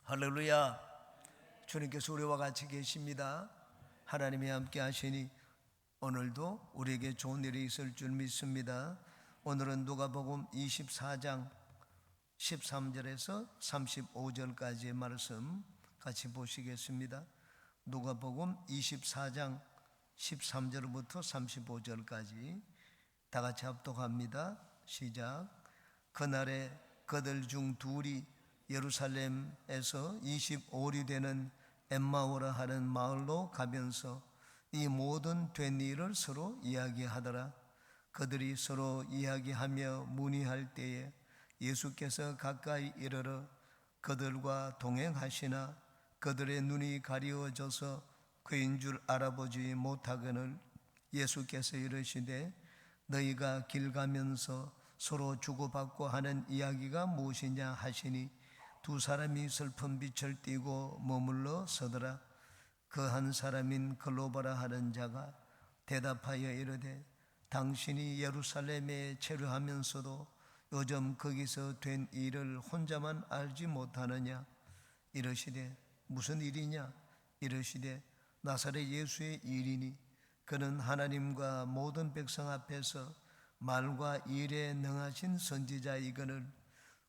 할렐루야. 주님께서 우리와 같이 계십니다. 하나님이 함께 하시니 오늘도 우리에게 좋은 일이 있을 줄 믿습니다. 오늘은 누가복음 24장 13절에서 35절까지의 말씀 같이 보시겠습니다. 누가복음 24장 13절부터 35절까지 다 같이 합독합니다. 시작. 그날에 그들 중 둘이 예루살렘에서 25리 되는 엠마오라 하는 마을로 가면서 이 모든 된 일을 서로 이야기하더라. 그들이 서로 이야기하며 문의할 때에 예수께서 가까이 이르러 그들과 동행하시나 그들의 눈이 가리워져서 그인 줄 알아보지 못하거늘 예수께서 이르시되 너희가 길 가면서 서로 주고받고 하는 이야기가 무엇이냐 하시니 두 사람이 슬픈 빛을 띠고 머물러 서더라. 그 한 사람인 글로바라 하는 자가 대답하여 이르되 당신이 예루살렘에 체류하면서도 요즘 거기서 된 일을 혼자만 알지 못하느냐. 이르시되 무슨 일이냐. 이르시되 나사렛 예수의 일이니 그는 하나님과 모든 백성 앞에서 말과 일에 능하신 선지자이거늘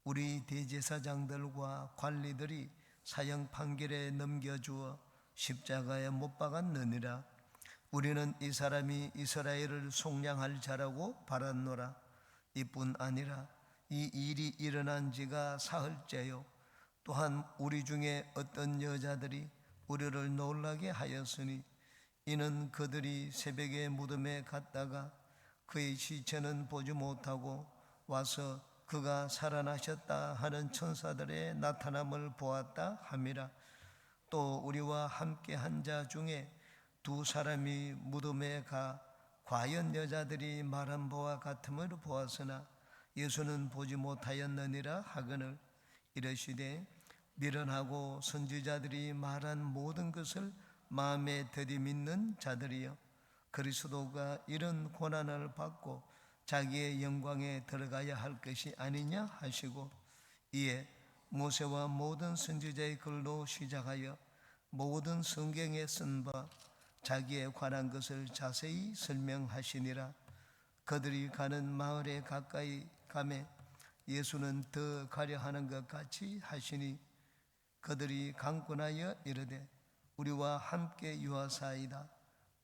우리 대제사장들과 관리들이 사형 판결에 넘겨주어 십자가에 못 박았느니라. 우리는 이 사람이 이스라엘을 속량할 자라고 바랐노라. 이뿐 아니라 이 일이 일어난 지가 사흘째요. 또한 우리 중에 어떤 여자들이 우리를 놀라게 하였으니 이는 그들이 새벽에 무덤에 갔다가 그의 시체는 보지 못하고 와서 그가 살아나셨다 하는 천사들의 나타남을 보았다 함이라. 또 우리와 함께 한 자 중에 두 사람이 무덤에 가 과연 여자들이 말한 바와 같음을 보았으나 예수는 보지 못하였느니라 하거늘 이르시되 미련하고 선지자들이 말한 모든 것을 마음에 들이믿는 자들이여 그리스도가 이런 고난을 받고 자기의 영광에 들어가야 할 것이 아니냐 하시고 이에 모세와 모든 선지자의 글로 시작하여 모든 성경에 쓴 바 자기에 관한 것을 자세히 설명하시니라. 그들이 가는 마을에 가까이 가매 예수는 더 가려 하는 것 같이 하시니 그들이 강권하여 이르되 우리와 함께 유하사이다.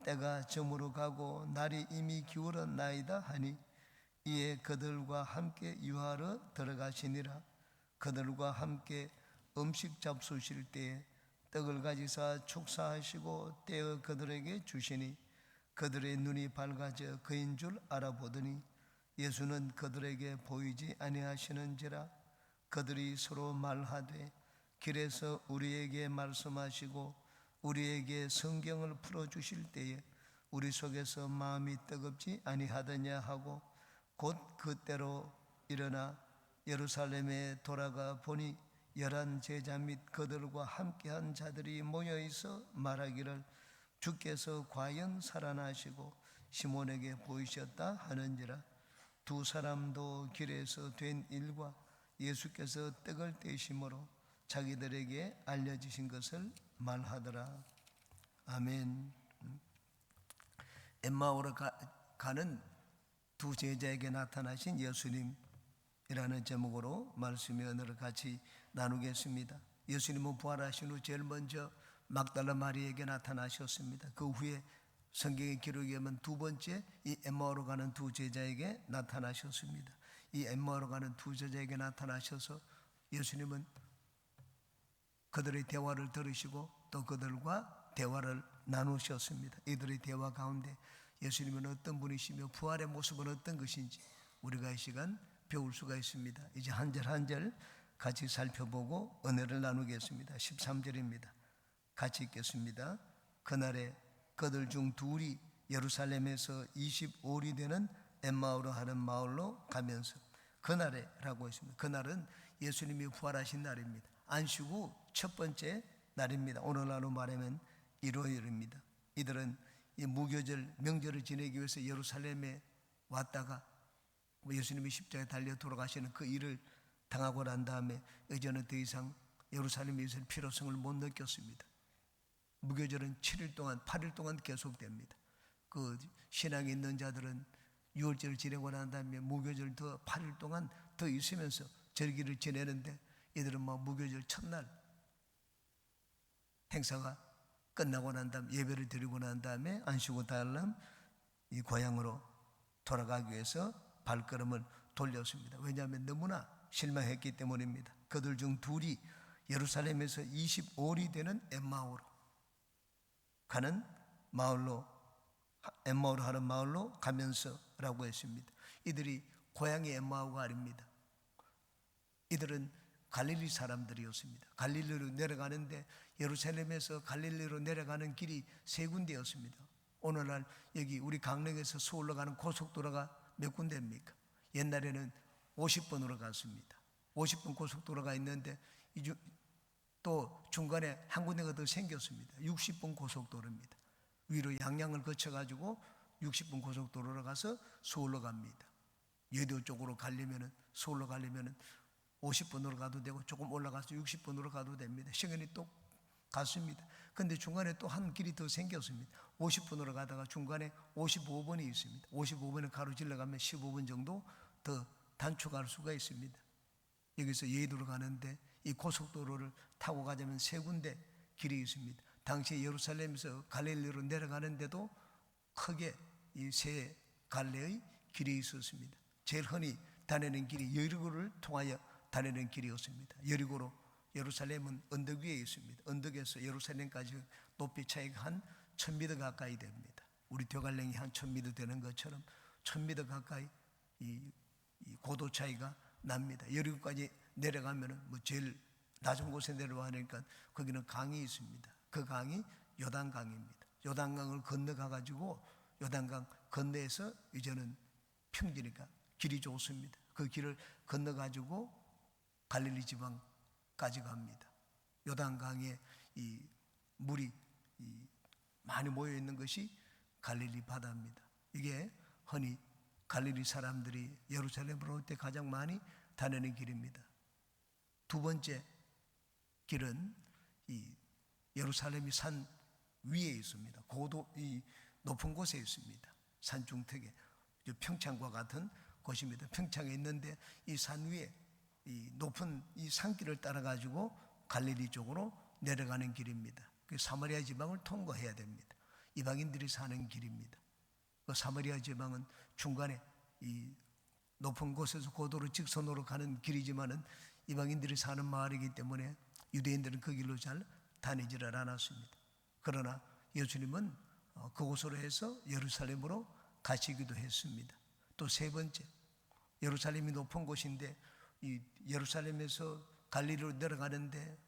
때가 저물어 가고 날이 이미 기울었나이다 하니 이에 그들과 함께 유하러 들어가시니라. 그들과 함께 음식 잡수실 때에 떡을 가지사 축사하시고 떼어 그들에게 주시니 그들의 눈이 밝아져 그인 줄 알아보더니 예수는 그들에게 보이지 아니하시는지라. 그들이 서로 말하되 길에서 우리에게 말씀하시고 우리에게 성경을 풀어주실 때에 우리 속에서 마음이 뜨겁지 아니하더냐 하고 곧 그때로 일어나 예루살렘에 돌아가 보니 11 제자 및 그들과 함께한 자들이 모여있어 말하기를 주께서 과연 살아나시고 시몬에게 보이셨다 하는지라. 두 사람도 길에서 된 일과 예수께서 떡을 떼심으로 자기들에게 알려주신 것을 말하더라. 아멘. 엠마오로 가는 두 제자에게 나타나신 예수님이라는 제목으로 말씀의 언어를 같이 나누겠습니다. 예수님은 부활하신 후 제일 먼저 막달라 마리에게 나타나셨습니다. 그 후에 성경의 기록에 의하면 두 번째 이 엠마오로 가는 두 제자에게 나타나셨습니다. 이 엠마오로 가는 두 제자에게 나타나셔서 예수님은 그들의 대화를 들으시고 또 그들과 대화를 나누셨습니다. 이들의 대화 가운데 예수님은 어떤 분이시며 부활의 모습은 어떤 것인지 우리가 이 시간 배울 수가 있습니다. 이제 한 절 한 절 같이 살펴보고 은혜를 나누겠습니다. 13절입니다. 같이 읽겠습니다. 그날에 그들 중 둘이 예루살렘에서 25리 되는 엠마오로 하는 마을로 가면서 그날에 라고 했습니다. 그날은 예수님이 부활하신 날입니다. 안식 후 첫 번째 날입니다. 오늘날로 말하면 일요일입니다. 이들은 이 무교절 명절을 지내기 위해서 예루살렘에 왔다가 예수님이 십자가에 달려 돌아가시는 그 일을 당하고 난 다음에 이제는 더 이상 예루살렘에서 필요성을 못 느꼈습니다. 무교절은 7일 동안 8일 동안 계속됩니다. 그 신앙에 있는 자들은 유월절을 지내고 난 다음에 무교절 더 8일 동안 더 있으면서 절기를 지내는데, 이들은 무교절 첫날 행사가 끝나고 난 다음 예배를 드리고 난 다음에 안식구 다일날 이 고향으로 돌아가기 위해서 발걸음을 돌렸습니다. 왜냐하면 너무나 실망했기 때문입니다. 그들 중 둘이 예루살렘에서 25里되는 엠마오로 가는 마을로, 엠마오로 하는 마을로 가면서라고 했습니다. 이들이 고향이 엠마오가 아닙니다. 이들은 갈릴리 사람들이었습니다. 갈릴리로 내려가는데, 예루살렘에서 갈릴리로 내려가는 길이 세 군데였습니다. 오늘날 여기 우리 강릉에서 서울로 가는 고속도로가 몇 군데입니까? 옛날에는 50번으로 갔습니다. 50번 고속도로가 있는데 또 중간에 한 군데가 더 생겼습니다. 60번 고속도로입니다. 위로 양양을 거쳐가지고 60번 고속도로로 가서 서울로 갑니다. 여의도 쪽으로 가려면은, 서울로 가려면은 50번으로 가도 되고 조금 올라가서 60번으로 가도 됩니다. 시간이 또 갔습니다. 근데 중간에 또 한 길이 더 생겼습니다. 50번으로 가다가 중간에 55번이 있습니다. 55번을 가로질러 가면 15분 정도 더 단축할 수가 있습니다. 여기서 여의도로 가는데 이 고속도로를 타고 가자면 세 군데 길이 있습니다. 당시 예루살렘에서 갈릴리로 내려가는데도 크게 이 세 갈래의 길이 있었습니다. 제일 흔히 다니는 길이 여리고를 통하여 다니는 길이었습니다. 여리고로, 예루살렘은 언덕 위에 있습니다. 언덕에서 예루살렘까지 높이 차이가 한 1000m 가까이 됩니다. 우리 대관령이 한 1000m 되는 것처럼 1000m 가까이 이 고도 차이가 납니다. 여리고까지 내려가면은 제일 낮은 곳에 내려가니까 거기는 강이 있습니다. 그 강이 요단강입니다. 요단강을 건너가 가지고 요단강 건너에서 이제는 평지니까 길이 좋습니다. 그 길을 건너 가지고 갈릴리 지방까지 갑니다. 요단강에 이 물이 많이 모여 있는 것이 갈릴리 바다입니다. 이게 흔히 갈릴리 사람들이 예루살렘으로 올 때 가장 많이 다니는 길입니다. 두 번째 길은 이 예루살렘이 산 위에 있습니다. 고도, 이 높은 곳에 있습니다. 산 중턱에, 평창과 같은 곳입니다. 평창에 있는데 이 산 위에 이 높은 이 산길을 따라 가지고 갈릴리 쪽으로 내려가는 길입니다. 그 사마리아 지방을 통과해야 됩니다. 이방인들이 사는 길입니다. 그 사마리아 지방은 중간에 이 높은 곳에서 고도로 직선으로 가는 길이지만은 이방인들이 사는 마을이기 때문에 유대인들은 그 길로 잘 다니지를 않았습니다. 그러나 예수님은 그곳으로 해서 예루살렘으로 가시기도 했습니다. 또 세 번째, 예루살렘이 높은 곳인데 이 예루살렘에서 갈릴리로 내려가는데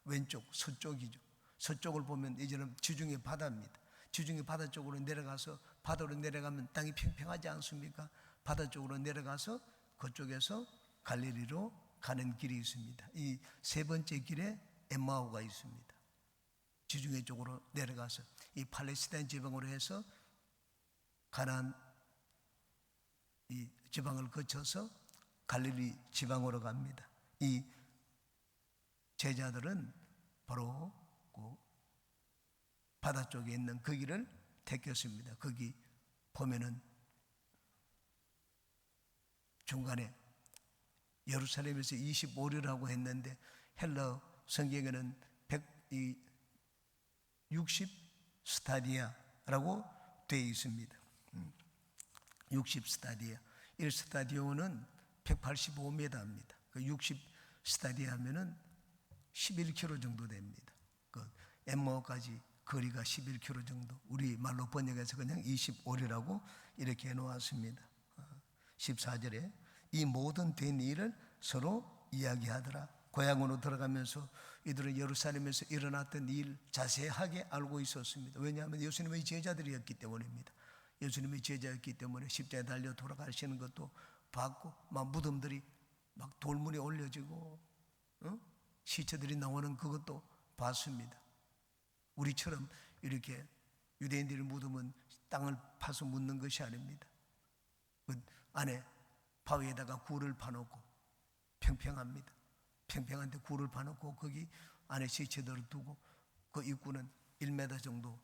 왼쪽, 서쪽이죠. 서쪽을 보면 이제는 지중해 바다입니다. 지중해 바다 쪽으로 내려가서, 바다로 내려가면 땅이 평평하지 않습니까? 바다 쪽으로 내려가서 그쪽에서 갈릴리로 가는 길이 있습니다. 이 세 번째 길에 엠마오가 있습니다. 지중해 쪽으로 내려가서 이 팔레스타인 지방으로 해서 가나안 이 지방을 거쳐서 갈릴리 지방으로 갑니다. 이 제자들은 바로 그 바다 쪽에 있는 그 길을 택했습니다. 거기 보면은 중간에 예루살렘에서 25리라고 했는데 헬러 성경에는 160 스타디아라고 되어 있습니다. 60 스타디아. 1 스타디오는 185m입니다. 그 60 스타디아면은 11km 정도 됩니다. 그 엠마오까지 거리가 11km 정도. 우리 말로 번역해서 그냥 25리라고 이렇게 해놓았습니다. 14절에 이 모든 된 일을 서로 이야기하더라. 고향으로 들어가면서 이들은 예루살렘에서 일어났던 일 자세하게 알고 있었습니다. 왜냐하면 예수님의 제자들이었기 때문입니다. 예수님의 제자였기 때문에 십자가에 달려 돌아가시는 것도 봤고, 막 무덤들이 막 돌문에 올려지고 시체들이 나오는 그것도 봤습니다. 우리처럼 이렇게 유대인들의 무덤은 땅을 파서 묻는 것이 아닙니다. 그 안에 바위에다가 굴을 파놓고 평평합니다. 팽팽한데 굴을 파놓고 거기 안에 시체들을 두고 그 입구는 1m 정도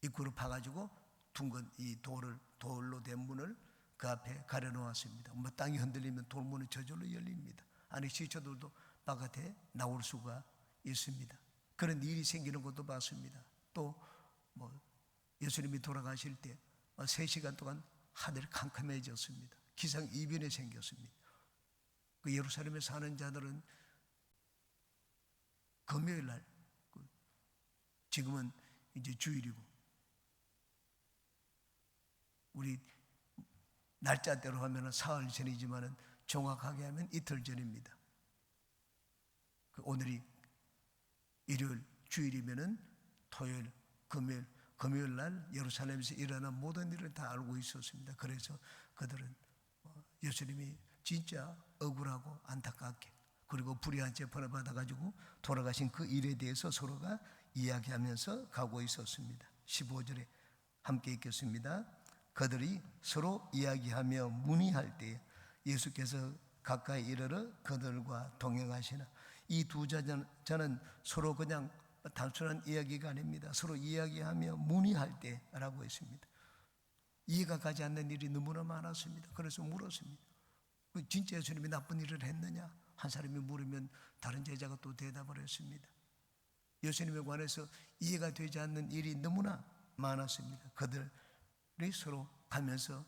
입구를 파가지고 둥근 이 돌로 된 문을 그 앞에 가려놓았습니다. 뭐 땅이 흔들리면 돌문은 저절로 열립니다. 안에 시체들도 바깥에 나올 수가 있습니다. 그런 일이 생기는 것도 봤습니다. 또 뭐 예수님이 돌아가실 때 3시간 동안 하늘이 캄캄해졌습니다. 기상이변이 생겼습니다. 그 예루살렘에 사는 자들은 금요일 날, 지금은 이제 주일이고 우리 날짜대로 하면 사흘 전이지만은 정확하게 하면 이틀 전입니다. 오늘이 일요일, 주일이면은 토요일, 금요일 날 예루살렘에서 일어난 모든 일을 다 알고 있었습니다. 그래서 그들은 예수님이 진짜 억울하고 안타깝게 그리고 불의한 재판을 받아가지고 돌아가신 그 일에 대해서 서로가 이야기하면서 가고 있었습니다. 15절에 함께 읽겠습니다. 그들이 서로 이야기하며 문의할 때 예수께서 가까이 이르러 그들과 동행하시나. 이 두 자는 서로 그냥 단순한 이야기가 아닙니다. 서로 이야기하며 문의할 때라고 했습니다. 이해가 가지 않는 일이 너무나 많았습니다. 그래서 물었습니다. 진짜 예수님이 나쁜 일을 했느냐? 한 사람이 물으면 다른 제자가 또 대답을 했습니다. 예수님에 관해서 이해가 되지 않는 일이 너무나 많았습니다. 그들이 서로 가면서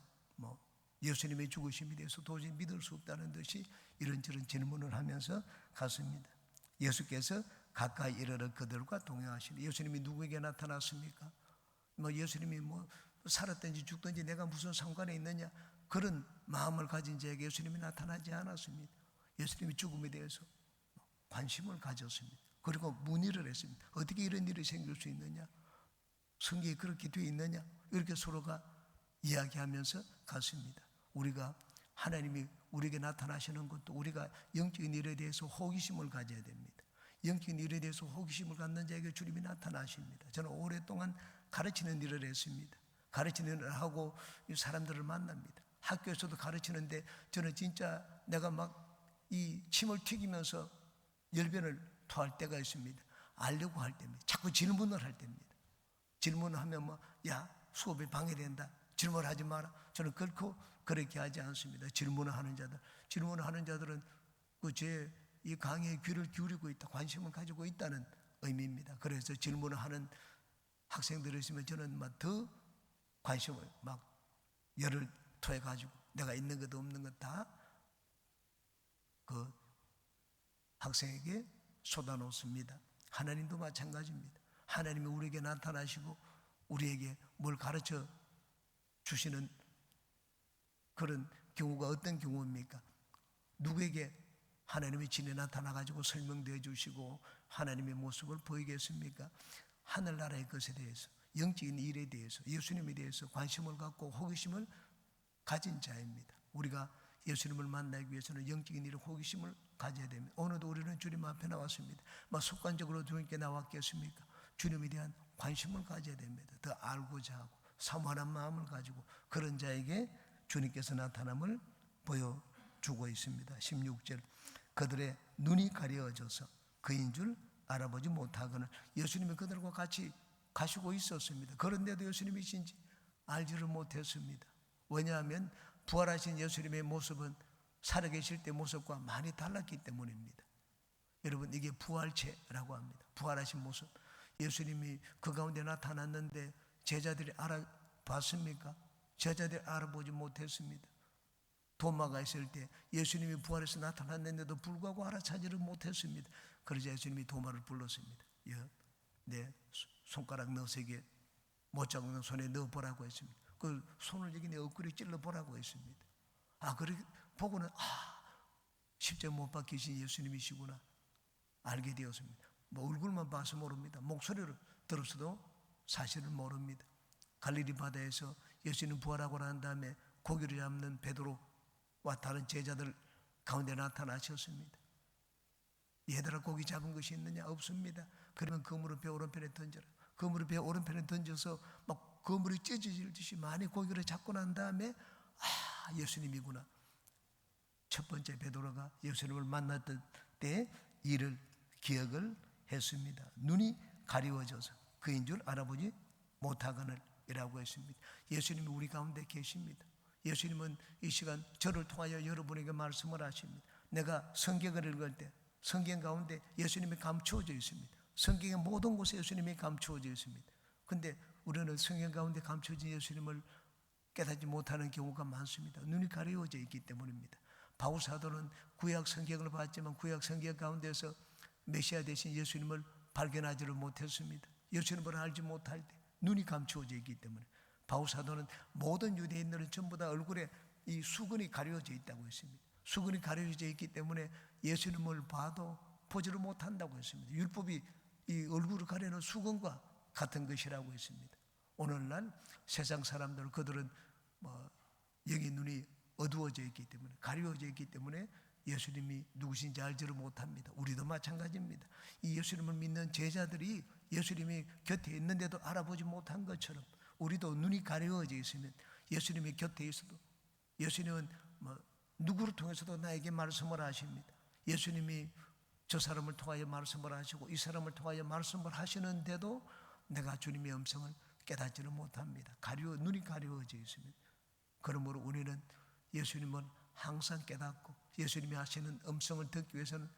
예수님의 죽으심에 대해서 도저히 믿을 수 없다는 듯이 이런저런 질문을 하면서 갔습니다. 예수께서 가까이 이르러 그들과 동행하시니. 예수님이 누구에게 나타났습니까? 예수님이 살았든지 죽든지 내가 무슨 상관이 있느냐, 그런 마음을 가진 자에게 예수님이 나타나지 않았습니다. 예수님이 죽음에 대해서 관심을 가졌습니다. 그리고 문의를 했습니다. 어떻게 이런 일이 생길 수 있느냐, 성경에 그렇게 되어 있느냐, 이렇게 서로가 이야기하면서 갔습니다. 우리가 하나님이 우리에게 나타나시는 것도 우리가 영적인 일에 대해서 호기심을 가져야 됩니다. 영적인 일에 대해서 호기심을 갖는 자에게 주님이 나타나십니다. 저는 오랫동안 가르치는 일을 했습니다. 가르치는 일을 하고 사람들을 만납니다. 학교에서도 가르치는데 저는 진짜 내가 막 이 침을 튀기면서 열변을 토할 때가 있습니다. 알려고 할 때입니다. 자꾸 질문을 할 때입니다. 질문을 하면 야, 수업이 방해된다, 질문하지 마라. 저는 결코 그렇게 하지 않습니다. 질문을 하는 자들은 제 이 강의에 귀를 기울이고 있다, 관심을 가지고 있다는 의미입니다. 그래서 질문을 하는 학생들이 있으면 저는 더 관심을 열을 토해 가지고 내가 있는 것도 없는 것 다 그 학생에게 쏟아놓습니다. 하나님도 마찬가지입니다. 하나님이 우리에게 나타나시고 우리에게 뭘 가르쳐 주시는 그런 경우가 어떤 경우입니까? 누구에게 하나님이 진에 나타나가지고 설명되어 주시고 하나님의 모습을 보이겠습니까? 하늘나라의 것에 대해서, 영적인 일에 대해서, 예수님에 대해서 관심을 갖고 호기심을 가진 자입니다. 우리가 예수님을 만나기 위해서는 영적인 일에 호기심을 가져야 됩니다. 오늘도 우리는 주님 앞에 나왔습니다. 습관적으로 주님께 나왔겠습니까? 주님에 대한 관심을 가져야 됩니다. 더 알고자 하고 사모하는 마음을 가지고 그런 자에게 주님께서 나타남을 보여주고 있습니다. 16절, 그들의 눈이 가려져서 그인 줄 알아보지 못하거늘. 예수님이 그들과 같이 가시고 있었습니다. 그런데도 예수님이신지 알지를 못했습니다. 왜냐하면 부활하신 예수님의 모습은 살아계실 때 모습과 많이 달랐기 때문입니다. 여러분, 이게 부활체라고 합니다. 부활하신 모습. 예수님이 그 가운데 나타났는데 제자들이 알아봤습니까? 제자들이 알아보지 못했습니다. 도마가 있을 때 예수님이 부활해서 나타났는데도 불구하고 알아차지를 못했습니다. 그러자 예수님이 도마를 불렀습니다. 내 손가락 넣어서 이게 못자국는 손에 넣어보라고 했습니다. 그 손을 여기 내 옆구리에 찔러보라고 했습니다. 그렇게 보고는 십자가 못 박히신 예수님이시구나 알게 되었습니다. 얼굴만 봐서 모릅니다. 목소리를 들었어도 사실을 모릅니다. 갈릴리 바다에서 예수님 부활하고 난 다음에 고기를 잡는 베드로와 다른 제자들 가운데 나타나셨습니다. 얘들아, 고기 잡은 것이 있느냐? 없습니다. 그러면 그물을 배 오른편에 던져라. 그물을 배 오른편에 던져서 그물이 찢어질 듯이 많이 고기를 잡고 난 다음에 예수님이구나. 첫 번째 베드로가 예수님을 만났던 때 이를 기억을 했습니다. 눈이 가리워져서 그인 줄 알아보지 못하거늘이라고 했습니다. 예수님이 우리 가운데 계십니다. 예수님은 이 시간 저를 통하여 여러분에게 말씀을 하십니다. 내가 성경을 읽을 때 성경 가운데 예수님이 감추어져 있습니다. 성경의 모든 곳에 예수님이 감추어져 있습니다. 근데 우리는 성경 가운데 감추어진 예수님을 깨닫지 못하는 경우가 많습니다. 눈이 가려워져 있기 때문입니다. 바울 사도는 구약 성경을 봤지만 구약 성경 가운데서 메시아 되신 예수님을 발견하지를 못했습니다. 예수님을 알지 못할 때 눈이 감추어져 있기 때문에 바울 사도는 모든 유대인들은 전부 다 얼굴에 이 수건이 가려져 있다고 했습니다. 수건이 가려져 있기 때문에 예수님을 봐도 보지를 못한다고 했습니다. 율법이 이 얼굴을 가리는 수건과 같은 것이라고 했습니다. 오늘날 세상 사람들 그들은 여기 눈이 어두워져 있기 때문에 가려워져 있기 때문에 예수님이 누구신지 알지를 못합니다. 우리도 마찬가지입니다. 이 예수님을 믿는 제자들이 예수님이 곁에 있는데도 알아보지 못한 것처럼 우리도 눈이 가려워져 있으면 예수님이 곁에 있어도 예수님은 누구를 통해서도 나에게 말씀을 하십니다. 예수님이 저 사람을 통하여 말씀을 하시고 이 사람을 통하여 말씀을 하시는데도 내가 주님의 음성을 깨닫지를 못합니다. 눈이 가려워져 있습니다. 그러므로 우리는 예수님을 항상 깨닫고 예수님이 하시는 음성을 듣기 위해서는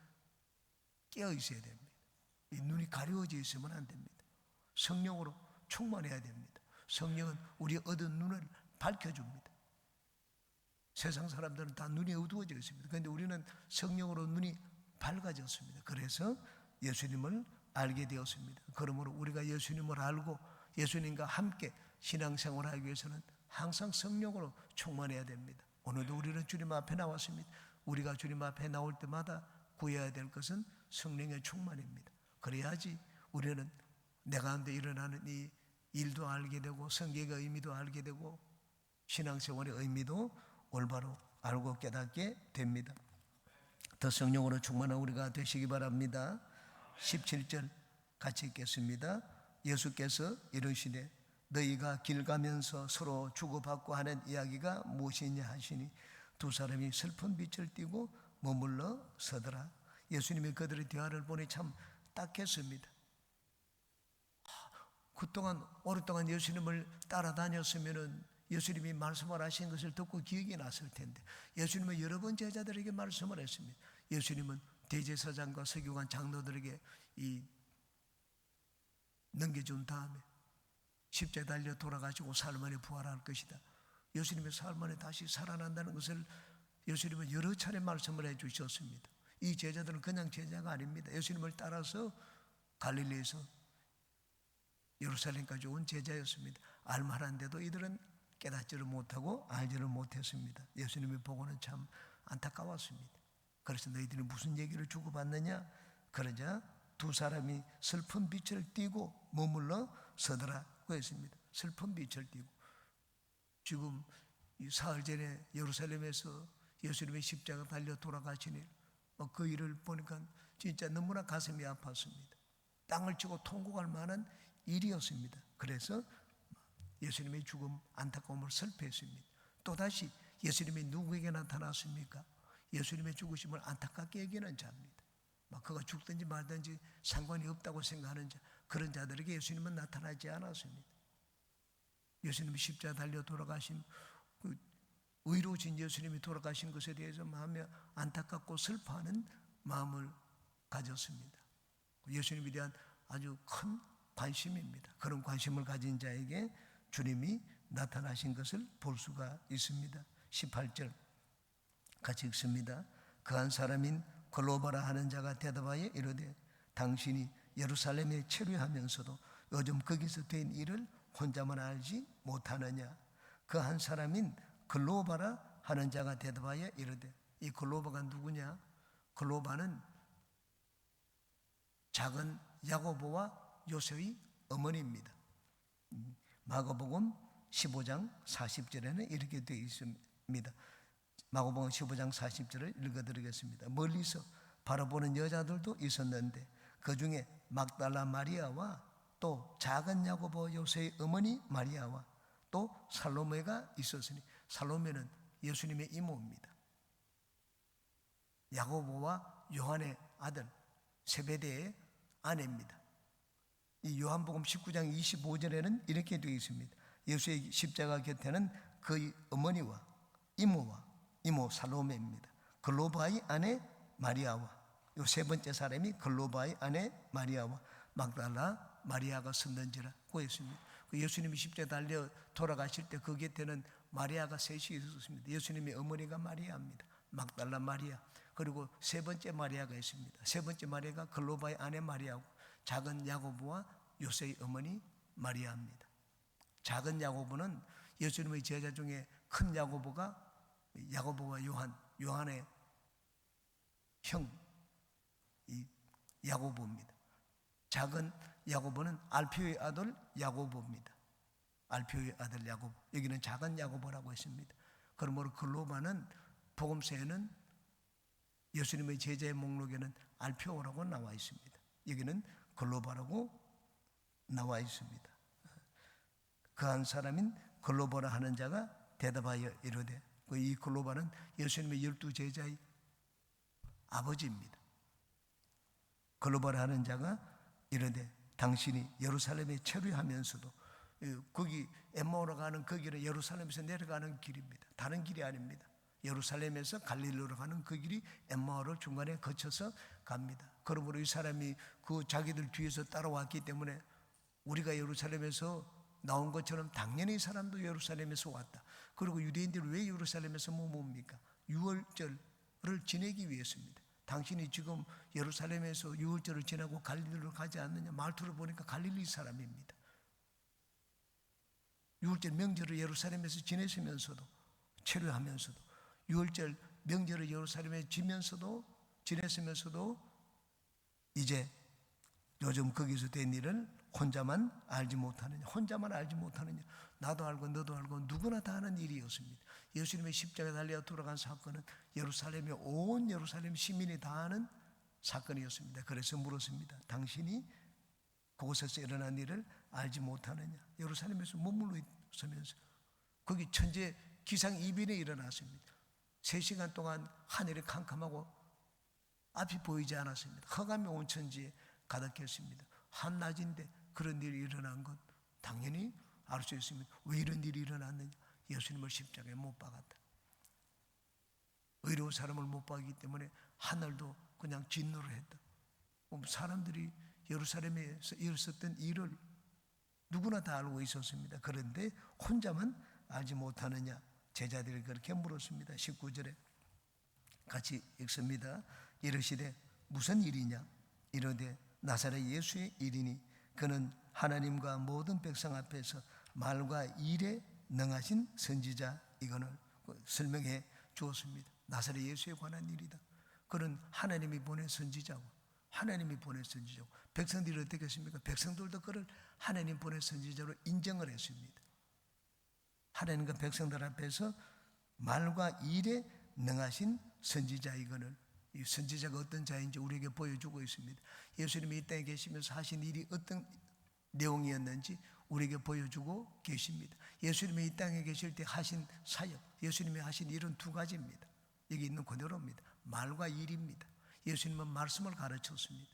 깨어 있어야 됩니다. 이 눈이 가려워져 있으면 안 됩니다. 성령으로 충만해야 됩니다. 성령은 우리의 어두운 눈을 밝혀줍니다. 세상 사람들은 다 눈이 어두워져 있습니다. 그런데 우리는 성령으로 눈이 밝아졌습니다. 그래서 예수님을 알게 되었습니다. 그러므로 우리가 예수님을 알고 예수님과 함께 신앙생활을 하기 위해서는 항상 성령으로 충만해야 됩니다. 오늘도 우리는 주님 앞에 나왔습니다. 우리가 주님 앞에 나올 때마다 구해야 될 것은 성령의 충만입니다. 그래야지 우리는 내 가운데 일어나는 이 일도 알게 되고 성경의 의미도 알게 되고 신앙생활의 의미도 올바로 알고 깨닫게 됩니다. 더 성령으로 충만한 우리가 되시기 바랍니다. 17절 같이 읽겠습니다. 예수께서 이르시되 너희가 길 가면서 서로 주고받고 하는 이야기가 무엇이냐 하시니 두 사람이 슬픈 빛을 띠고 머물러 서더라. 예수님이 그들의 대화를 보니 참 딱했습니다. 그동안 오랫동안 예수님을 따라다녔으면은 예수님이 말씀을 하신 것을 듣고 기억이 났을 텐데 예수님은 여러 번 제자들에게 말씀을 했습니다. 예수님은 대제사장과 서기관 장로들에게 넘겨준 다음에 십자가에 달려 돌아가시고 사흘 만에 부활할 것이다. 예수님의 사흘 만에 다시 살아난다는 것을 예수님은 여러 차례 말씀을 해 주셨습니다. 이 제자들은 그냥 제자가 아닙니다. 예수님을 따라서 갈릴리에서 예루살렘까지 온 제자였습니다. 알만한데도 이들은 깨닫지를 못하고 알지를 못했습니다. 예수님이 보고는 참 안타까웠습니다. 그래서 너희들이 무슨 얘기를 주고받느냐? 그러자 두 사람이 슬픈 빛을 띠고 머물러 서더라고 했습니다. 슬픈 빛을 띠고 지금 사흘 전에 예루살렘에서 예수님의 십자가 달려 돌아가시니 그 일을 보니까 진짜 너무나 가슴이 아팠습니다. 땅을 치고 통곡할 만한 일이었습니다. 그래서 예수님의 죽음 안타까움을 슬퍼했습니다. 또다시 예수님이 누구에게 나타났습니까? 예수님의 죽으심을 안타깝게 여기는 자입니다. 그가 죽든지 말든지 상관이 없다고 생각하는 자, 그런 자들에게 예수님은 나타나지 않았습니다. 예수님이 십자가 달려 돌아가신 그 의로우신 예수님이 돌아가신 것에 대해서 마음에 안타깝고 슬퍼하는 마음을 가졌습니다. 예수님에 대한 아주 큰 관심입니다. 그런 관심을 가진 자에게 주님이 나타나신 것을 볼 수가 있습니다. 18절 같이 읽습니다. 그 한 사람인 글로바라 하는 자가 대답하여 이르되 당신이 예루살렘에 체류하면서도 요즘 거기서 된 일을 혼자만 알지 못하느냐. 그 한 사람인 글로바라 하는 자가 대답하여 이르되, 이 글로바가 누구냐? 글로바는 작은 야고보와 요셉의 어머니입니다. 마가복음 15장 40절에는 이렇게 되어 있습니다. 마가복음 15장 40절을 읽어드리겠습니다. 멀리서 바라보는 여자들도 있었는데 그 중에 막달라 마리아와 또 작은 야고보 요새의 어머니 마리아와 또 살로메가 있었으니, 살로메는 예수님의 이모입니다. 야고보와 요한의 아들 세베대의 아내입니다. 이 요한복음 19장 25절에는 이렇게 되어 있습니다. 예수의 십자가 곁에는 그의 어머니와 이모 살로메입니다. 글로바의 아내 마리아와 요 세 번째 사람이 글로바의 아내 마리아와 막달라 마리아가 섰는지라고 했습니다. 예수님이 십자가에 달려 돌아가실 때 그 곁에는 마리아가 셋이 있었습니다. 예수님의 어머니가 마리아입니다. 막달라 마리아, 그리고 세 번째 마리아가 있습니다. 세 번째 마리아가 글로바의 아내 마리아고, 작은 야고보와 요새의 어머니 마리아입니다. 작은 야고보는 예수님의 제자 중에 큰 야고보가 야고보와 요한의 형 야고보입니다. 작은 야고보는 알피오의 아들 야고보입니다. 알피오의 아들 야고보, 여기는 작은 야고보라고 했습니다. 그러므로 글로바는 복음서에는 예수님의 제자의 목록에는 알피오라고 나와 있습니다. 여기는 글로바라고 나와 있습니다. 그 한 사람인 글로바라 하는 자가 대답하여 이르되, 이 글로바는 예수님의 12 제자의 아버지입니다. 글로바라 하는 자가 이르되, 당신이 예루살렘에 체류하면서도, 거기 엠마오로 가는 그 길은 예루살렘에서 내려가는 길입니다. 다른 길이 아닙니다. 예루살렘에서 갈릴리로 가는 그 길이 엠마오를 중간에 거쳐서 갑니다. 그러므로 이 사람이 그 자기들 뒤에서 따라왔기 때문에 우리가 예루살렘에서 나온 것처럼 당연히 이 사람도 예루살렘에서 왔다. 그리고 유대인들이 왜 예루살렘에서 뭡니까? 유월절을 지내기 위해서입니다. 당신이 지금 예루살렘에서 유월절을 지나고 갈릴리로 가지 않느냐? 말투를 보니까 갈릴리 사람입니다. 유월절 명절을 예루살렘에서 지내시면서도, 체류하면서도, 유월절 명절을 예루살렘에 지냈으면서도 이제 요즘 거기서 된 일을 혼자만 알지 못하느냐? 혼자만 알지 못하느냐? 나도 알고 너도 알고 누구나 다 아는 일이었습니다. 예수님의 십자가에 달려 돌아간 사건은 온 예루살렘 시민이 다 아는 사건이었습니다. 그래서 물었습니다. 당신이 그곳에서 일어난 일을 알지 못하느냐? 예루살렘에서 머물러 있으면서 거기 천재 기상이변이 일어났습니다. 3시간 동안 하늘이 캄캄하고 앞이 보이지 않았습니다. 흑암이 온 천지에 가득했습니다. 한낮인데 그런 일이 일어난 것 당연히 알 수 있습니다. 왜 이런 일이 일어났느냐? 예수님을 십자가에 못 박았다. 의로운 사람을 못 박기 때문에 하늘도 그냥 진노를 했다. 사람들이 예루살렘에서 일었었던 일을 누구나 다 알고 있었습니다. 그런데 혼자만 알지 못하느냐? 제자들이 그렇게 물었습니다. 19절에 같이 읽습니다. 이르시되 무슨 일이냐? 이르되 나사렛 예수의 일이니 그는 하나님과 모든 백성 앞에서 말과 일에 능하신 선지자, 이거를 설명해 주었습니다. 나사렛 예수에 관한 일이다. 그는 하나님이 보낸 선지자고, 백성들이 어떻게 했습니까? 백성들도 그를 하나님 보낸 선지자로 인정을 했습니다. 하나님과 백성들 앞에서 말과 일에 능하신 선지자, 이거는 이 선지자가 어떤 자인지 우리에게 보여주고 있습니다. 예수님이 이 땅에 계시면서 하신 일이 어떤 내용이었는지 우리에게 보여주고 계십니다. 예수님이 이 땅에 계실 때 하신 사역, 예수님이 하신 일은 2가지입니다. 여기 있는 그대로입니다. 말과 일입니다. 예수님은 말씀을 가르쳤습니다.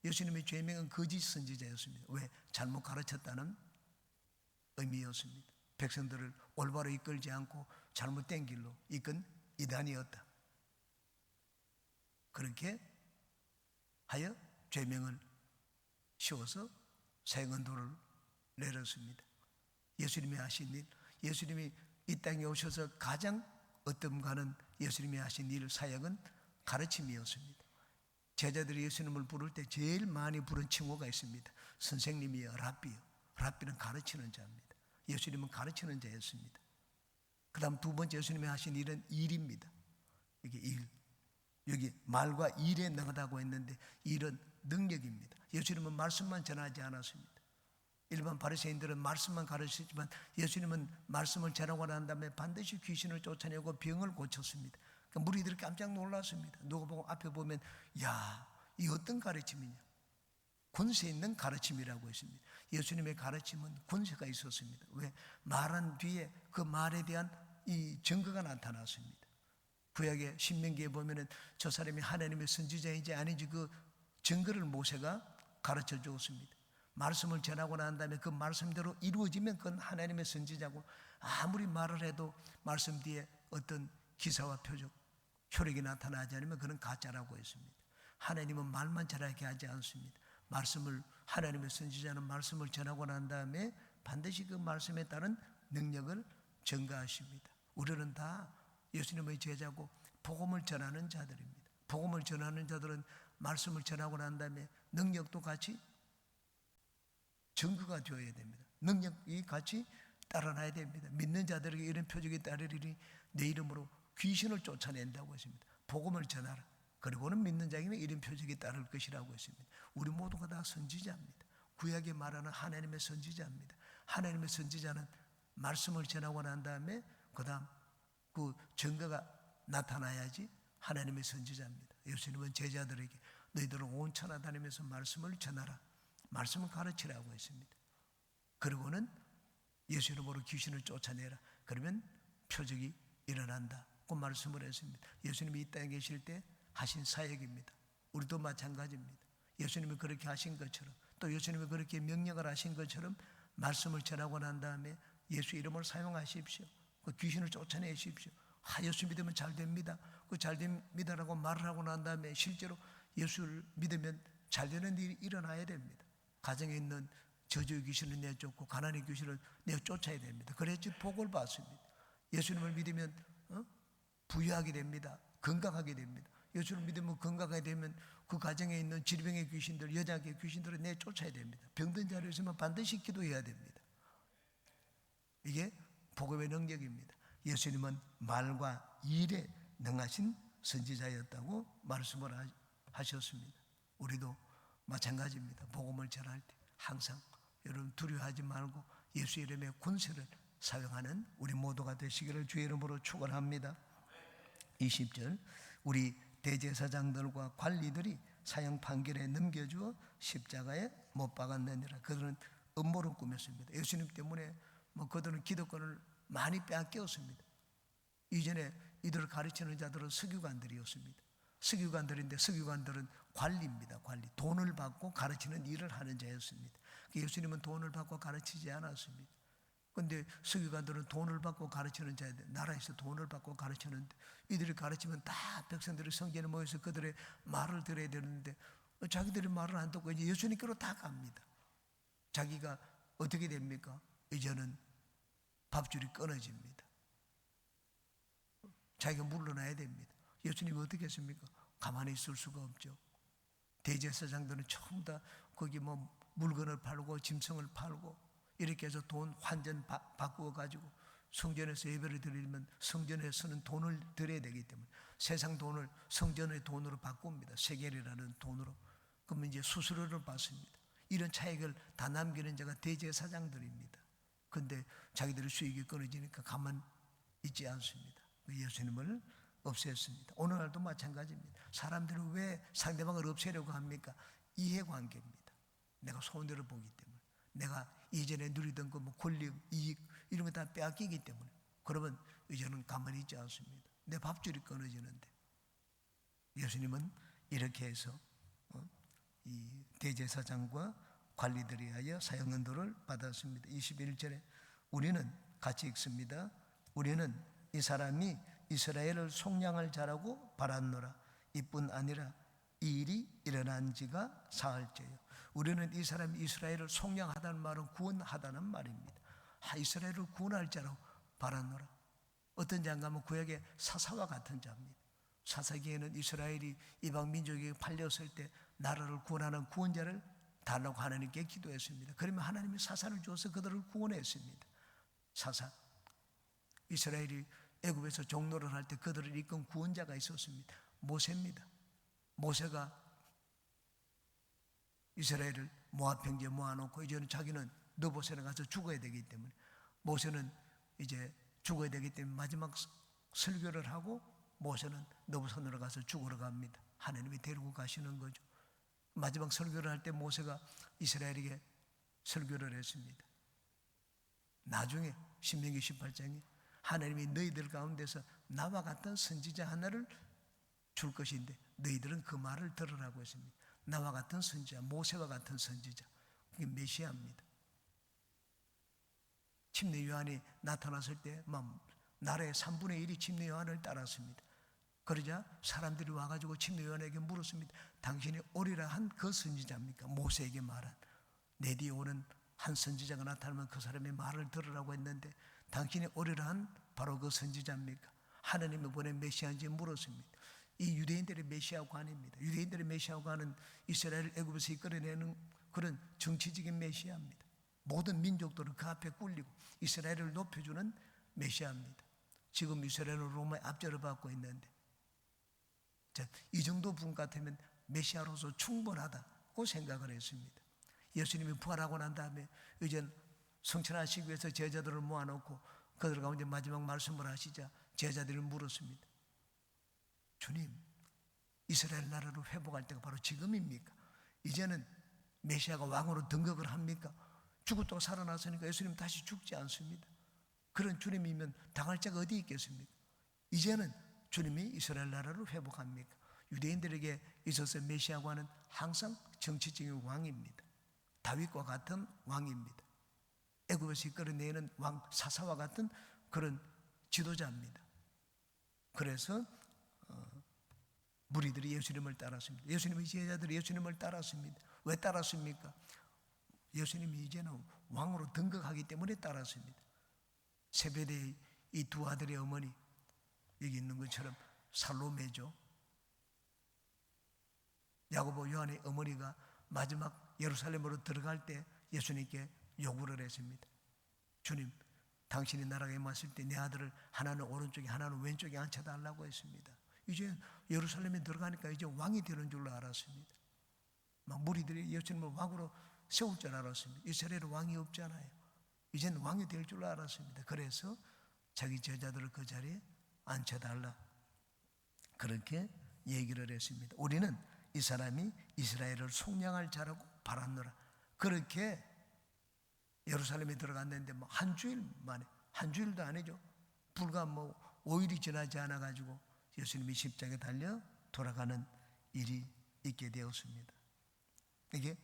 예수님의 죄명은 거짓 선지자였습니다. 왜? 잘못 가르쳤다는 의미였습니다. 백성들을 올바로 이끌지 않고 잘못된 길로 이끈 이단이었다. 그렇게 하여 죄명을 씌워서 사형언도를 내렸습니다. 예수님이 하신 일, 예수님이 이 땅에 오셔서 가장 어떤가는 예수님이 하신 일, 사역은 가르침이었습니다. 제자들이 예수님을 부를 때 제일 많이 부른 칭호가 있습니다. 선생님이여, 랍비요. 랍비는 가르치는 자입니다. 예수님은 가르치는 자였습니다. 그 다음 2번째 예수님이 하신 일은 일입니다. 이게 일, 여기 말과 일에 능하다고 했는데 일은 능력입니다. 예수님은 말씀만 전하지 않았습니다. 일반 바리새인들은 말씀만 가르치지만 예수님은 말씀을 전하고 난 다음에 반드시 귀신을 쫓아내고 병을 고쳤습니다. 그러니까 무리들이 깜짝 놀랐습니다. 누가 보고 앞에 보면, 야, 이 어떤 가르침이냐? 권세 있는 가르침이라고 했습니다. 예수님의 가르침은 권세가 있었습니다. 왜? 말한 뒤에 그 말에 대한 이 증거가 나타났습니다. 구약의 신명기에 보면은 저 사람이 하나님의 선지자인지 아닌지 그 증거를 모세가 가르쳐 주었습니다. 말씀을 전하고 난 다음에 그 말씀대로 이루어지면 그건 하나님의 선지자고, 아무리 말을 해도 말씀 뒤에 어떤 기사와 표적, 효력이 나타나지 않으면 그는 가짜라고 했습니다. 하나님은 말만 잘하게 하지 않습니다. 말씀을, 하나님의 선지자는 말씀을 전하고 난 다음에 반드시 그 말씀에 따른 능력을 증가하십니다. 우리는 다 예수님의 제자고 복음을 전하는 자들입니다. 복음을 전하는 자들은 말씀을 전하고 난 다음에 능력도 같이 증거가 되어야 됩니다. 능력이 같이 따라나야 됩니다. 믿는 자들에게 이런 표적이 따르리니 내 이름으로 귀신을 쫓아낸다고 했습니다. 복음을 전하라. 그리고는 믿는 자에게는 이런 표적이 따를 것이라고 했습니다. 우리 모두가 다 선지자입니다. 구약에 말하는 하나님의 선지자입니다. 하나님의 선지자는 말씀을 전하고 난 다음에 그 다음 그 증거가 나타나야지 하나님의 선지자입니다. 예수님은 제자들에게 너희들은 온 천하 다니면서 말씀을 전하라, 말씀을 가르치라고 했습니다. 그리고는 예수 이름으로 귀신을 쫓아내라. 그러면 표적이 일어난다. 그 말씀을 했습니다. 예수님이 이 땅에 계실 때 하신 사역입니다. 우리도 마찬가지입니다. 예수님이 그렇게 하신 것처럼, 또 예수님이 그렇게 명령을 하신 것처럼 말씀을 전하고 난 다음에 예수 이름을 사용하십시오. 그 귀신을 쫓아내십시오. 예수 믿으면 잘 됩니다. 그 잘 됩니다라고 말을 하고 난 다음에 실제로 예수를 믿으면 잘 되는 일이 일어나야 됩니다. 가정에 있는 저주의 귀신을 내쫓고 가난의 귀신을 내쫓아야 됩니다. 그래야지 복을 받습니다. 예수님을 믿으면 부유하게 됩니다. 건강하게 됩니다. 예수를 믿으면 건강하게 되면 그 가정에 있는 질병의 귀신들, 여자의 귀신들을 내쫓아야 됩니다. 병든 자리에 있으면 반드시 기도해야 됩니다. 이게 복음의 능력입니다. 예수님은 말과 일에 능하신 선지자였다고 말씀을 하셨습니다. 우리도 마찬가지입니다. 복음을 전할 때 항상 여러분 두려워하지 말고 예수 이름의 권세를 사용하는 우리 모두가 되시기를 주의 이름으로 축원합니다. 20절, 우리 대제사장들과 관리들이 사형 판결에 넘겨주어 십자가에 못 박았느니라. 그들은 음모를 꾸몄습니다. 예수님 때문에 그들은 기득권을 많이 빼앗겼습니다. 이전에 이들을 가르치는 자들은 서기관들이었습니다. 서기관들인데 서기관들은 관리입니다. 관리. 돈을 받고 가르치는 일을 하는 자였습니다. 예수님은 돈을 받고 가르치지 않았습니다. 그런데 서기관들은 돈을 받고 가르치는 자인데, 나라에서 돈을 받고 가르치는데 이들이 가르치면 다 백성들이 성전에 모여서 그들의 말을 들어야 되는데 자기들의 말을 안 듣고 이제 예수님께로 다 갑니다. 자기가 어떻게 됩니까? 이제는 밥줄이 끊어집니다. 자기가 물러나야 됩니다. 예수님이 어떻게 했습니까? 가만히 있을 수가 없죠. 대제사장들은 전부 다 거기 물건을 팔고 짐승을 팔고 이렇게 해서 돈 환전 바꾸어 가지고 성전에서 예배를 드리면 성전에서는 돈을 드려야 되기 때문에 세상 돈을 성전의 돈으로 바꿉니다. 세겔이라는 돈으로. 그러면 이제 수수료를 받습니다. 이런 차익을 다 남기는 자가 대제사장들입니다. 그런데 자기들의 수익이 끊어지니까 가만 있지 않습니다. 예수님을 없앴습니다. 오늘날도 마찬가지입니다. 사람들은 왜 상대방을 없애려고 합니까? 이해관계입니다. 내가 손해를 보기 때문에, 내가 이전에 누리던 권력, 이익 이런 거 다 빼앗기기 때문에. 그러면 이제는 가만히 있지 않습니다. 내 밥줄이 끊어지는데. 예수님은 이렇게 해서 이 대제사장과 관리들이 하여 사형언도를 받았습니다. 21절에 우리는 같이 읽습니다. 우리는 이 사람이 이스라엘을 속량할 자라고 바랐노라. 이뿐 아니라 이 일이 일어난 지가 사흘째요. 우리는 이 사람이 이스라엘을 속량하다는 말은 구원하다는 말입니다. 이스라엘을 구원할 자라고 바랐노라. 어떤 자인가 하면 구약의 사사와 같은 자입니다. 사사기에는 이스라엘이 이방 민족에게 팔렸을 때 나라를 구원하는 구원자를 달라고 하나님께 기도했습니다. 그러면 하나님이 사사를 주어서 그들을 구원했습니다. 사사. 이스라엘이 애굽에서 종노를 할 때 그들을 이끈 구원자가 있었습니다. 모세입니다. 모세가 이스라엘을 모압 평지에 모아놓고 이제는 자기는 느보셋에 가서 죽어야 되기 때문에, 모세는 이제 죽어야 되기 때문에 마지막 설교를 하고 모세는 느보셋으로 가서 죽으러 갑니다. 하나님이 데리고 가시는 거죠. 마지막 설교를 할 때 모세가 이스라엘에게 설교를 했습니다. 나중에 신명기 18장에 하나님이 너희들 가운데서 나와 같은 선지자 하나를 줄 것인데 너희들은 그 말을 들으라고 했습니다. 나와 같은 선지자, 모세와 같은 선지자, 그게 메시아입니다. 침례 요한이 나타났을 때 나라의 3분의 1이 침례 요한을 따랐습니다. 그러자 사람들이 와가지고 침례 요한에게 물었습니다. 당신이 오리라 한 그 선지자입니까? 모세에게 말한 내 뒤에 오는 한 선지자가 나타나면 그 사람의 말을 들으라고 했는데 당신이 오리라 한 바로 그 선지자입니까? 하나님이 보낸 메시아인지 물었습니다. 이 유대인들의 메시아관입니다. 유대인들의 메시아관은 이스라엘 애굽에서 이끌어내는 그런 정치적인 메시아입니다. 모든 민족들은 그 앞에 꿀리고 이스라엘을 높여주는 메시아입니다. 지금 이스라엘은 로마의 압제를 받고 있는데 이 정도 분 같으면 메시아로서 충분하다고 생각을 했습니다. 예수님이 부활하고 난 다음에 이제 성천하시기 위해서 제자들을 모아놓고 그들 가운데 마지막 말씀을 하시자 제자들이 물었습니다. 주님, 이스라엘 나라를 회복할 때가 바로 지금입니까? 이제는 메시아가 왕으로 등극을 합니까? 죽었다가 살아났으니까 예수님 다시 죽지 않습니다. 그런 주님이면 당할 자가 어디 있겠습니까? 이제는 주님이 이스라엘 나라를 회복합니까? 유대인들에게 있어서 메시아와는 항상 정치적인 왕입니다. 다윗과 같은 왕입니다. 애굽에서 이끌어내는 왕 사사와 같은 그런 지도자입니다. 그래서 무리들이 예수님을 따랐습니다. 예수님의 제자들이 예수님을 따랐습니다. 왜 따랐습니까? 예수님이 이제는 왕으로 등극하기 때문에 따랐습니다. 세베대의 이 두 아들의 어머니, 여기 있는 것처럼 살로메죠. 야고보 요한의 어머니가 마지막 예루살렘으로 들어갈 때 예수님께 요구를 했습니다. 주님, 당신이 나라에 임하실 때 내 아들을 하나는 오른쪽에 하나는 왼쪽에 앉혀달라고 했습니다. 이제 예루살렘에 들어가니까 이제 왕이 되는 줄로 알았습니다. 막 무리들이 예수님을 왕으로 세울 줄 알았습니다. 이스라엘에 왕이 없잖아요. 이제는 왕이 될 줄 알았습니다. 그래서 자기 제자들을 그 자리에 앉혀달라, 그렇게 얘기를 했습니다. 우리는 이 사람이 이스라엘을 속량할 자라고 바랐노라. 그렇게 예루살렘에 들어갔는데 한 주일 만에, 한 주일도 아니죠, 불과 5일이 지나지 않아 가지고 예수님이 십자가에 달려 돌아가는 일이 있게 되었습니다. 이게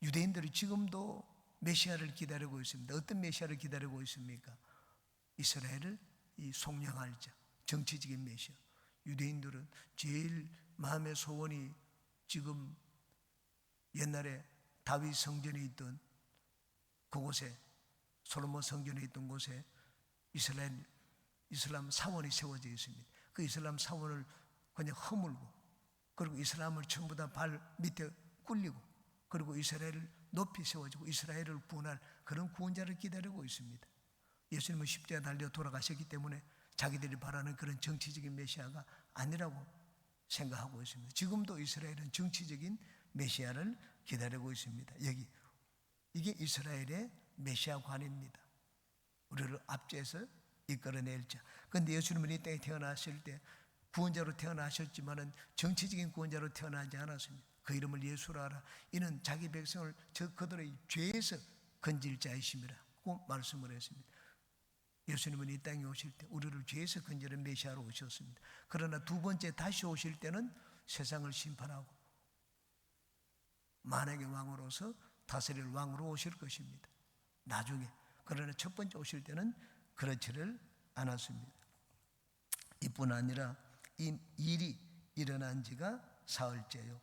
유대인들이 지금도 메시아를 기다리고 있습니다. 어떤 메시아를 기다리고 있습니까? 이스라엘을 이 속량할 자, 정치적인 메시아. 유대인들은 제일 마음의 소원이 지금 옛날에 다윗 성전에 있던 그곳에, 솔로몬 성전에 있던 곳에 이슬람 사원이 세워져 있습니다. 그 이슬람 사원을 그냥 허물고, 그리고 이슬람을 전부 다 발 밑에 굴리고, 그리고 이스라엘을 높이 세워지고 이스라엘을 구원할 그런 구원자를 기다리고 있습니다. 예수님은 십자가에 달려 돌아가셨기 때문에 자기들이 바라는 그런 정치적인 메시아가 아니라고 생각하고 있습니다. 지금도 이스라엘은 정치적인 메시아를 기다리고 있습니다. 이게 이스라엘의 메시아관입니다. 우리를 앞제에서 이끌어낼 자. 그런데 예수님은 이 땅에 태어나실 때 구원자로 태어나셨지만은 정치적인 구원자로 태어나지 않았습니다. 그 이름을 예수라 하라. 이는 자기 백성을 그들의 죄에서 건질 자이심이라고 말씀을 했습니다. 예수님은 이 땅에 오실 때 우리를 죄에서 건지는 메시아로 오셨습니다. 그러나 두 번째 다시 오실 때는 세상을 심판하고 만왕의 왕으로서 다스릴 왕으로 오실 것입니다. 나중에. 그러나 첫 번째 오실 때는 그렇지를 않았습니다. 이뿐 아니라 이 일이 일어난 지가 사흘째요.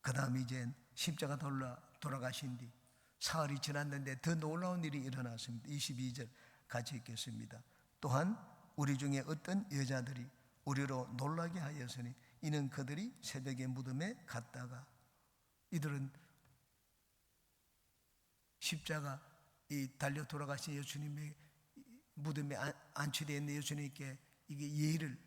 그 다음 이제 십자가 돌아가신 뒤 사흘이 지났는데 더 놀라운 일이 일어났습니다. 22절 같이 읽겠습니다. 또한 우리 중에 어떤 여자들이 우리로 놀라게 하였으니 이는 그들이 새벽에 무덤에 갔다가, 이들은 십자가 이 달려 돌아가신 예수님의 무덤에 안치되어 있는 예수님께 이게 예를,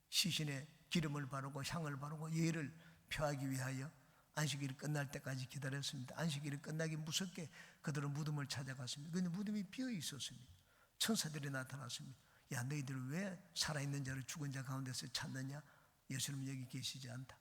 시신에 기름을 바르고 향을 바르고 예를 표하기 위하여 안식일이 끝날 때까지 기다렸습니다. 안식일이 끝나기 무섭게 그들은 무덤을 찾아갔습니다. 그런데 무덤이 비어 있었습니다. 천사들이 나타났습니다. 야, 너희들 왜 살아있는 자를 죽은 자 가운데서 찾느냐? 예수님 여기 계시지 않다.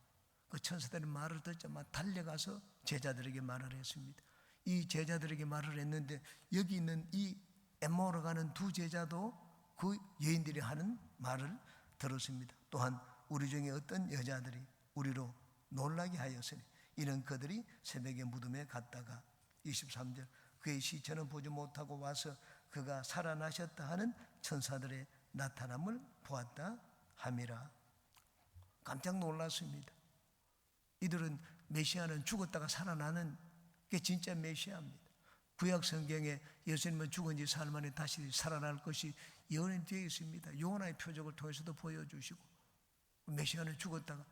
그 천사들의 말을 듣자마자 달려가서 제자들에게 말을 했습니다. 이 제자들에게 말을 했는데 여기 있는 이 엠마오로 가는 두 제자도 그 여인들이 하는 말을 들었습니다. 또한 우리 중에 어떤 여자들이 우리로 놀라게 하였으니 이는 그들이 새벽에 무덤에 갔다가 23절 그의 시체는 보지 못하고 와서 그가 살아나셨다 하는 천사들의 나타남을 보았다 함이라. 깜짝 놀랐습니다. 이들은 메시아는 죽었다가 살아나는 게 진짜 메시아입니다. 구약 성경에 예수님은 죽은 지 사흘 만에 다시 살아날 것이 예언되어 있습니다. 요나의 표적을 통해서도 보여주시고 메시아는 죽었다가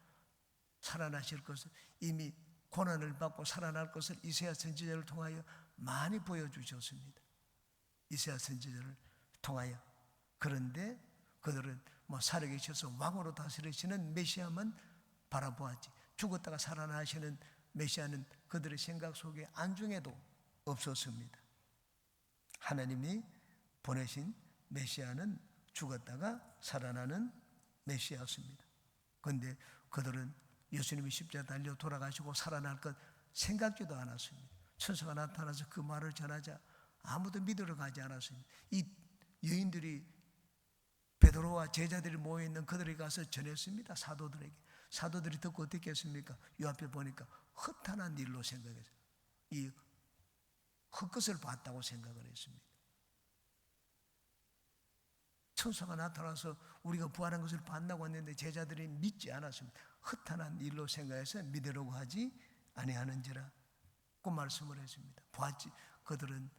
살아나실 것을 이미 고난을 받고 살아날 것을 이사야 선지자를 통하여 많이 보여주셨습니다. 이사야 선지자를 통하여. 그런데 그들은 살아계셔서 왕으로 다스리시는 메시아만 바라보았지 죽었다가 살아나시는 메시아는 그들의 생각 속에 안중에도 없었습니다. 하나님이 보내신 메시아는 죽었다가 살아나는 메시아였습니다. 그런데 그들은 예수님이 십자가 달려 돌아가시고 살아날 것 생각지도 않았습니다. 천사가 나타나서 그 말을 전하자 아무도 믿으러 가지 않았습니다. 이 여인들이 베드로와 제자들이 모여있는 그들에게 가서 전했습니다. 사도들에게. 사도들이 듣고 어떻게 했습니까? 이 앞에 보니까 허탄한 일로 생각했어요. 이 헛것을 봤다고 생각을 했습니다. 천사가 나타나서 우리가 부활한 것을 봤다고 했는데 제자들이 믿지 않았습니다. 허탄한 일로 생각해서 믿으려고 하지 아니하는지라 그 말씀을 했습니다. 보았지 그들은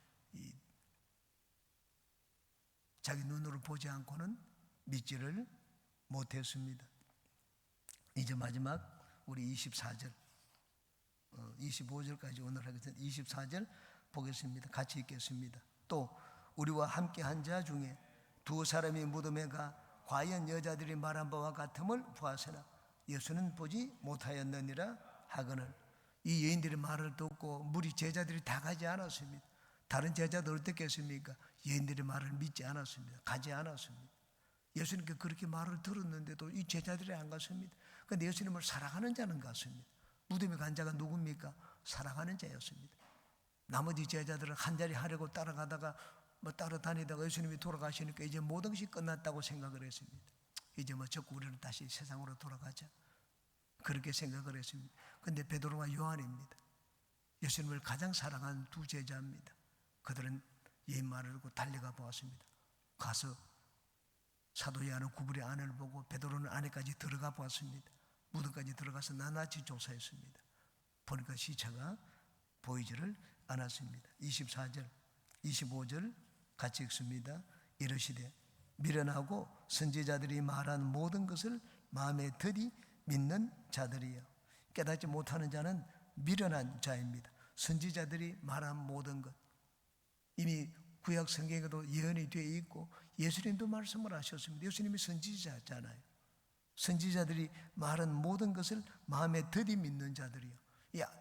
자기 눈으로 보지 않고는 믿지를 못했습니다. 이제 마지막 우리 24절 25절까지 오늘 하겠습니다. 24절 보겠습니다. 같이 읽겠습니다. 또 우리와 함께 한 자 중에 두 사람이 무덤에 가 과연 여자들이 말한 바와 같음을 보았으나 예수는 보지 못하였느니라 하거늘. 이 여인들의 말을 듣고 무리 제자들이 다 가지 않았습니다. 다른 제자들 어떻게 했습니까? 여인들의 말을 믿지 않았습니다. 가지 않았습니다. 예수님께 그렇게 말을 들었는데도 이 제자들이 안 갔습니다. 그런데 예수님을 사랑하는 자는 갔습니다. 무덤에 간 자가 누굽니까? 사랑하는 자였습니다. 나머지 제자들은 한 자리 하려고 따라가다가 따라다니다가 예수님이 돌아가시니까 이제 모든 것이 끝났다고 생각을 했습니다. 이제 자꾸 우리는 다시 세상으로 돌아가자 그렇게 생각을 했습니다. 그런데 베드로와 요한입니다. 예수님을 가장 사랑한 두 제자입니다. 그들은 이 말을 듣고 달려가 보았습니다. 가서 사도 요한은 구부리 안을 보고 베드로는 안에까지 들어가 보았습니다. 무덤까지 들어가서 낱낱이 조사했습니다. 보니까 시체가 보이지를 않았습니다. 24절 25절 같이 읽습니다. 이르시되 미련하고 선지자들이 말한 모든 것을 마음에 들이 믿는 자들이요. 깨닫지 못하는 자는 미련한 자입니다. 선지자들이 말한 모든 것 이미 구약 성경에도 예언이 되어 있고 예수님도 말씀을 하셨습니다. 예수님이 선지자잖아요. 선지자들이 말한 모든 것을 마음에 들이 믿는 자들이요.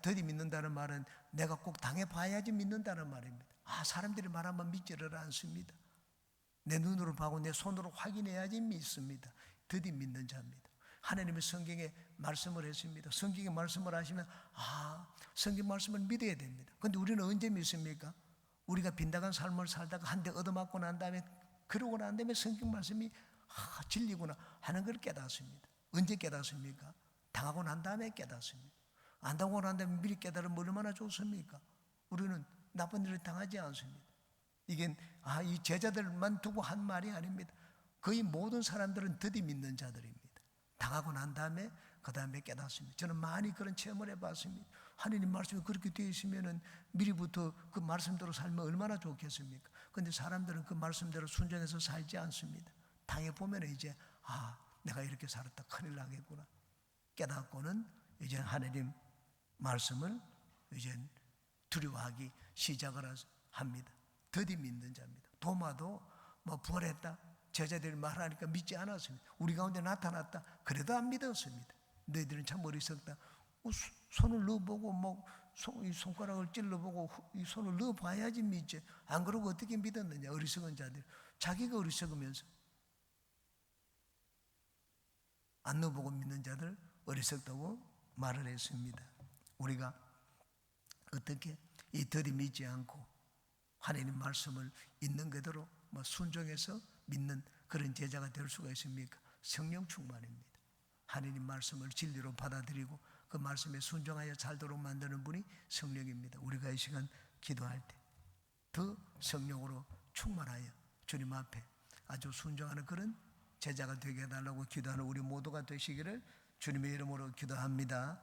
들이 믿는다는 말은 내가 꼭 당해봐야지 믿는다는 말입니다. 사람들이 말하면 믿지를 않습니다. 내 눈으로 보고 내 손으로 확인해야지 믿습니다. 들이 믿는 자입니다. 하나님의 성경에 말씀을 했습니다. 성경에 말씀을 하시면 성경 말씀을 믿어야 됩니다. 그런데 우리는 언제 믿습니까? 우리가 빈다간 삶을 살다가 한 대 얻어맞고 난 다음에 그러고 난 다음에 성경 말씀이 진리구나 하는 걸 깨닫습니다. 언제 깨닫습니까? 당하고 난 다음에 깨닫습니다. 안 당하고 난 다음에 미리 깨달으면 얼마나 좋습니까? 우리는 나쁜 일을 당하지 않습니다. 이게 이 제자들만 두고 한 말이 아닙니다. 거의 모든 사람들은 드디 믿는 자들입니다. 당하고 난 다음에 그 다음에 깨닫습니다. 저는 많이 그런 체험을 해봤습니다. 하나님 말씀이 그렇게 되어 있으면 미리부터 그 말씀대로 살면 얼마나 좋겠습니까? 그런데 사람들은 그 말씀대로 순종해서 살지 않습니다. 당해보면 이제 내가 이렇게 살았다 큰일 나겠구나 깨닫고는 이제 하나님 말씀을 이제 두려워하기 시작을 합니다. 더디 믿는 자입니다. 도마도 부활했다 제자들이 말하니까 믿지 않았습니다. 우리 가운데 나타났다 그래도 안 믿었습니다. 너희들은 참 어리석다. 손을 넣어보고 이 손가락을 찔러보고 이 손을 넣어봐야지 믿지. 안 그러고 어떻게 믿었느냐. 어리석은 자들. 자기가 어리석으면서 안 넣어보고 믿는 자들 어리석다고 말을 했습니다. 우리가 어떻게 이 더디 믿지 않고 하나님 말씀을 있는 그대로 순종해서 믿는 그런 제자가 될 수가 있습니까? 성령 충만입니다. 하느님 말씀을 진리로 받아들이고 그 말씀에 순종하여 살도록 만드는 분이 성령입니다. 우리가 이 시간 기도할 때 더 성령으로 충만하여 주님 앞에 아주 순종하는 그런 제자가 되게 해달라고 기도하는 우리 모두가 되시기를 주님의 이름으로 기도합니다.